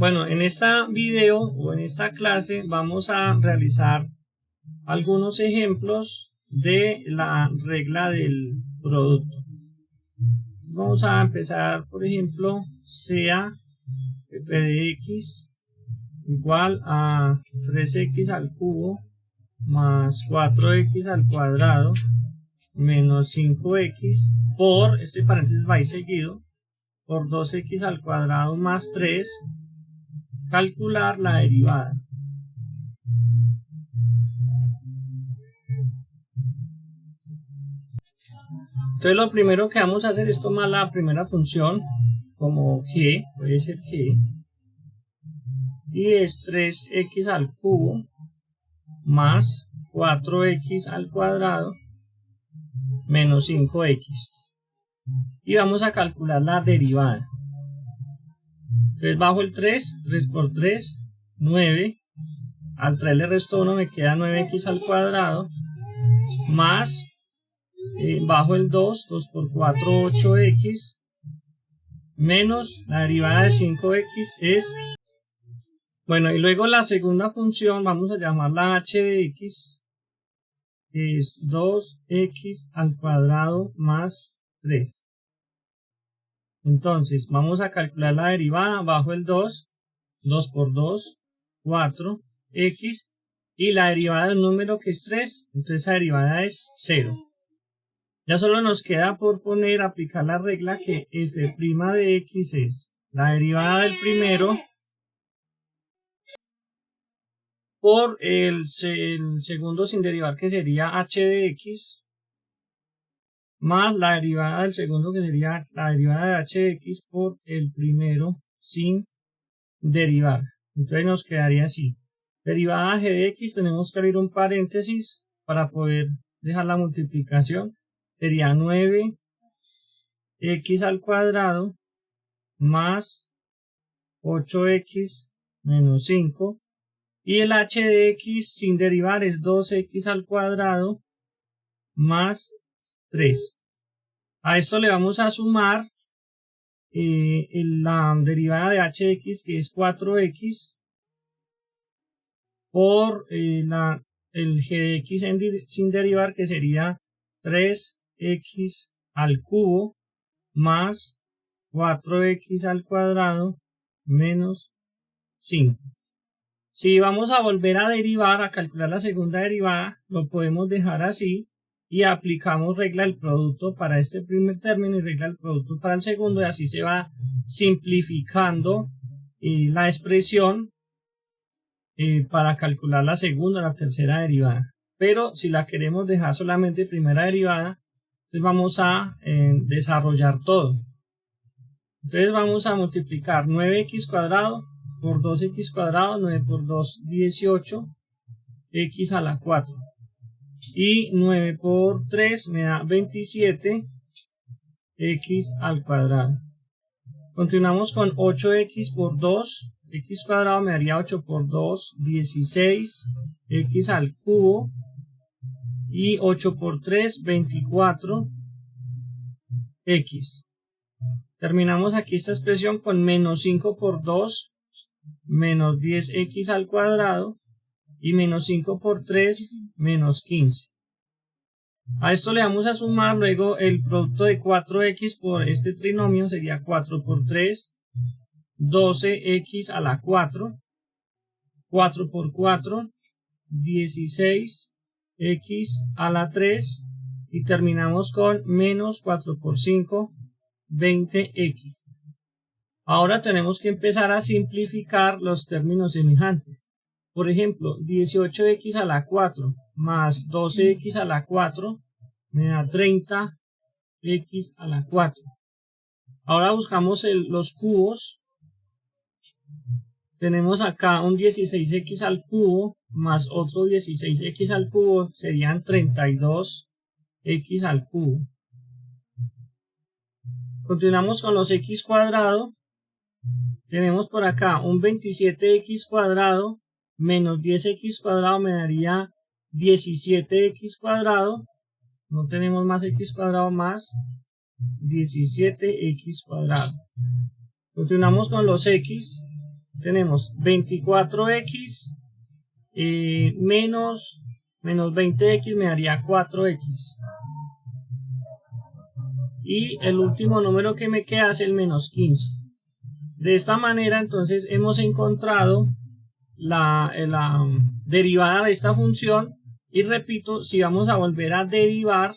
Bueno, en este video o en esta clase vamos a realizar algunos ejemplos de la regla del producto. Vamos a empezar, por ejemplo, sea f de x igual a 3x al cubo más 4x al cuadrado menos 5x por, este paréntesis va a ir seguido, por 2x al cuadrado más 3, calcular la derivada. Entonces lo primero que vamos a hacer es tomar la primera función como g, puede ser g, y es 3x al cubo más 4x al cuadrado menos 5x. Y vamos a calcular la derivada. Entonces bajo el 3 por 3, 9. Al 3 le resto 1, me queda 9x al cuadrado. Más, bajo el 2 por 4, 8x. Menos la derivada de 5x es... Bueno, y luego la segunda función, vamos a llamarla h de x. Es 2x al cuadrado más 3. Entonces, vamos a calcular la derivada bajo el 2 por 2, 4x, y la derivada del número que es 3, entonces la derivada es 0. Ya solo nos queda por aplicar la regla que f' de x es la derivada del primero por el segundo sin derivar, que sería h de x, más la derivada del segundo, que sería la derivada de h de x por el primero sin derivar. Entonces nos quedaría así. Derivada g de x, tenemos que abrir un paréntesis para poder dejar la multiplicación. Sería 9x al cuadrado más 8x menos 5. Y el h de x sin derivar es 2x al cuadrado más 3. A esto le vamos a sumar la derivada de h de x, que es 4x, por el g de x sin derivar, que sería 3x al cubo más 4x al cuadrado menos 5. Si vamos a volver a derivar, a calcular la segunda derivada, lo podemos dejar así y aplicamos regla del producto para este primer término y regla del producto para el segundo, y así se va simplificando la expresión para calcular la segunda o la tercera derivada. Pero si la queremos dejar solamente primera derivada, pues vamos a desarrollar todo. Entonces vamos a multiplicar 9x cuadrado por 2x cuadrado, 9 por 2, 18, x a la 4. Y 9 por 3 me da 27, x al cuadrado. Continuamos con 8x por 2, x cuadrado me daría 8 por 2, 16, x al cubo. Y 8 por 3, 24, x. Terminamos aquí esta expresión con menos 5 por 2, menos 10x al cuadrado, y menos 5 por 3, menos 15. A esto le vamos a sumar luego el producto de 4x por este trinomio, sería 4 por 3, 12x a la 4, 4 por 4, 16, x a la 3, y terminamos con menos 4 por 5, 20x. Ahora tenemos que empezar a simplificar los términos semejantes. Por ejemplo, 18x a la 4 más 12x a la 4 me da 30x a la 4. Ahora buscamos los cubos. Tenemos acá un 16x al cubo más otro 16x al cubo, serían 32x al cubo. Continuamos con los x cuadrado. Tenemos por acá un 27x cuadrado menos 10x cuadrado me daría 17x cuadrado. No tenemos más x cuadrado más 17x cuadrado. Continuamos con los x. tenemos 24x menos 20x me daría 4x. Y el último número que me queda es el menos 15. De esta manera, entonces, hemos encontrado la derivada de esta función. Y repito, si vamos a volver a derivar,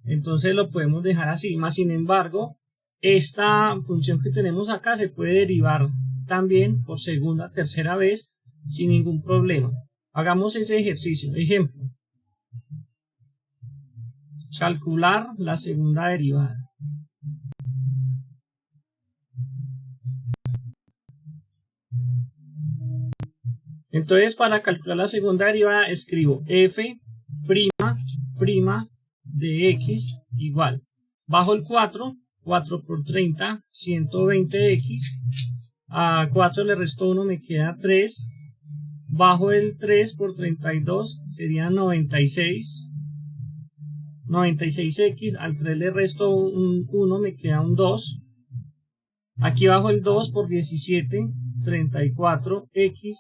entonces lo podemos dejar así. Más sin embargo, esta función que tenemos acá se puede derivar también por segunda, tercera vez sin ningún problema. Hagamos ese ejercicio. Ejemplo. Calcular la segunda derivada. Entonces, para calcular la segunda derivada, escribo f' de x igual. Bajo el 4 por 30, 120x. A 4 le resto 1, me queda 3. Bajo el 3 por 32 sería 96. 96x, al 3 le resto un 1, me queda un 2. Aquí bajo el 2 por 17, 34x.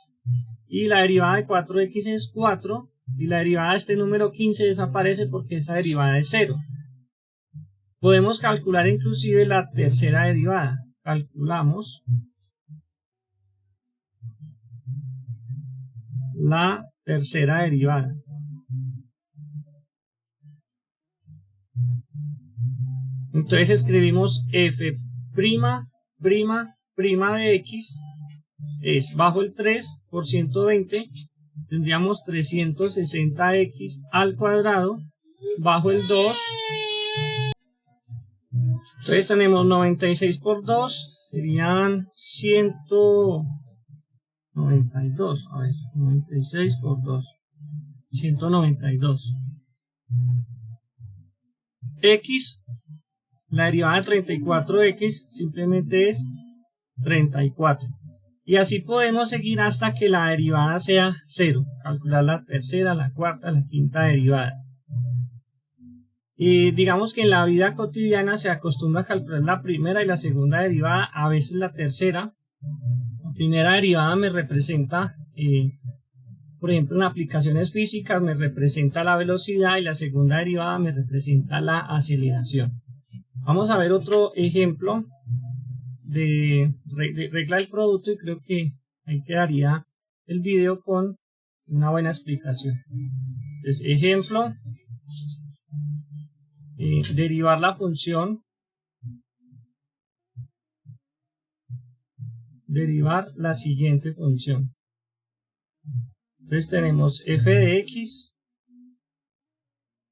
Y la derivada de 4x es 4. Y la derivada de este número 15 desaparece porque esa derivada es 0. Podemos calcular inclusive la tercera derivada. Calculamos la tercera derivada. Entonces escribimos f' de x es bajo el 3 por 120, tendríamos 360x al cuadrado, bajo el 2, entonces tenemos 96 por 2, serían 192, a ver, 96 por 2, 192. X, la derivada de 34x simplemente es 34. Y así podemos seguir hasta que la derivada sea 0. Calcular la tercera, la cuarta, la quinta derivada. Y digamos que en la vida cotidiana se acostumbra a calcular la primera y la segunda derivada, a veces la tercera. La primera derivada me representa, por ejemplo, en aplicaciones físicas me representa la velocidad y la segunda derivada me representa la aceleración. Vamos a ver otro ejemplo de regla del producto y creo que ahí quedaría el video con una buena explicación. Entonces, ejemplo, derivar la función, derivar la siguiente función. Entonces tenemos f de x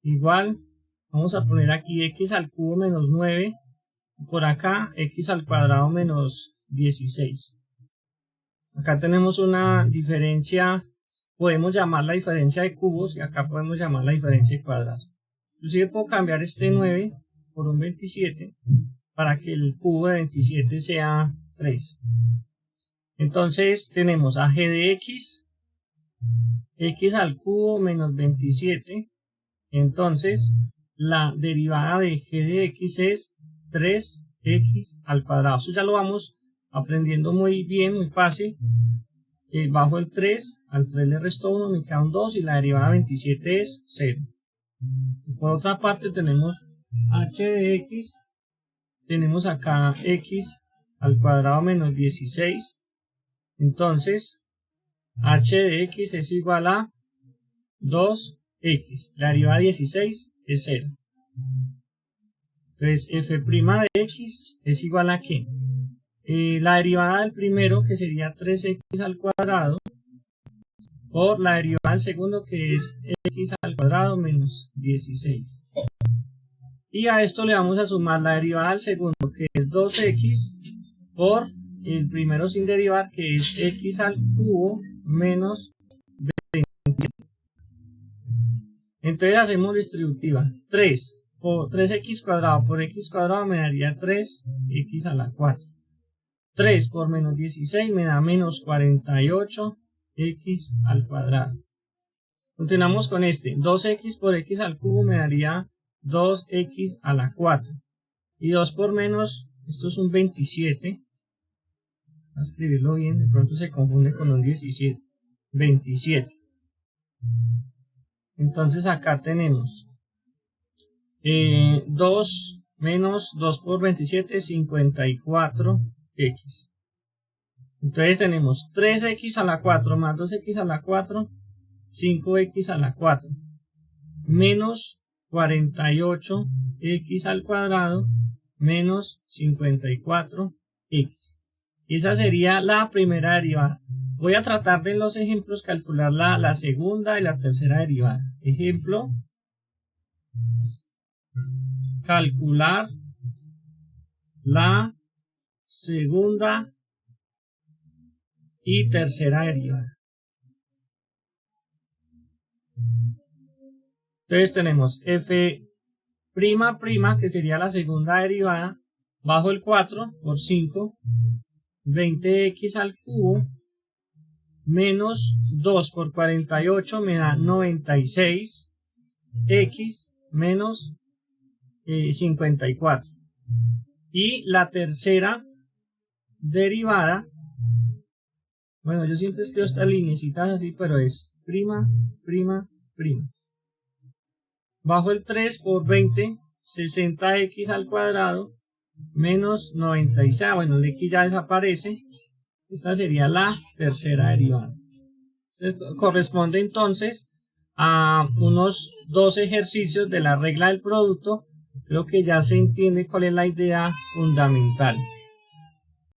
igual, vamos a poner aquí x al cubo menos 9, por acá x al cuadrado menos 16. Acá tenemos una diferencia, podemos llamar la diferencia de cubos y acá podemos llamar la diferencia de cuadrados. Inclusive puedo cambiar este 9 por un 27 para que el cubo de 27 sea 3. Entonces tenemos a g de x, x al cubo menos 27. Entonces la derivada de g de x es 3x al cuadrado. Eso ya lo vamos aprendiendo muy bien, muy fácil. Bajo el 3, al 3 le resto 1, me queda un 2 y la derivada de 27 es 0. Y por otra parte tenemos h de x, tenemos acá x al cuadrado menos 16. Entonces h de x es igual a 2x. La derivada de 16 es 0. Entonces f' de x es igual a ¿qué? La derivada del primero, que sería 3x al cuadrado, por la derivada del segundo, que es x al cuadrado menos 16. Y a esto le vamos a sumar la derivada del segundo, que es 2x, por el primero sin derivar, que es x al cubo menos 27. Entonces hacemos distributiva. 3x cuadrado por x cuadrado me daría 3x a la 4. 3 por menos 16 me da menos 48x al cuadrado. Continuamos con este. 2x por x al cubo me daría 2x a la 4. Y 2 por menos, esto es un 27. a escribirlo bien, de pronto se confunde con un 17, 27. Entonces acá tenemos 2 menos 2 por 27, 54x. Entonces tenemos 3x a la 4 más 2x a la 4, 5x a la 4, menos 48x al cuadrado, menos 54x. Esa sería la primera derivada. Voy a tratar de en los ejemplos calcular la segunda y la tercera derivada. Ejemplo, calcular la segunda y tercera derivada. Entonces tenemos f', que sería la segunda derivada, bajo el 4 por 5, 20x al cubo, menos 2 por 48 me da 96x menos 54. Y la tercera derivada, bueno, yo siempre escribo estas lineecitas así, pero es prima. Bajo el 3 por 20, 60x al cuadrado, menos 96. Bueno, el x ya desaparece. Esta sería la tercera derivada. Corresponde entonces a unos 2 ejercicios de la regla del producto. Creo que ya se entiende cuál es la idea fundamental.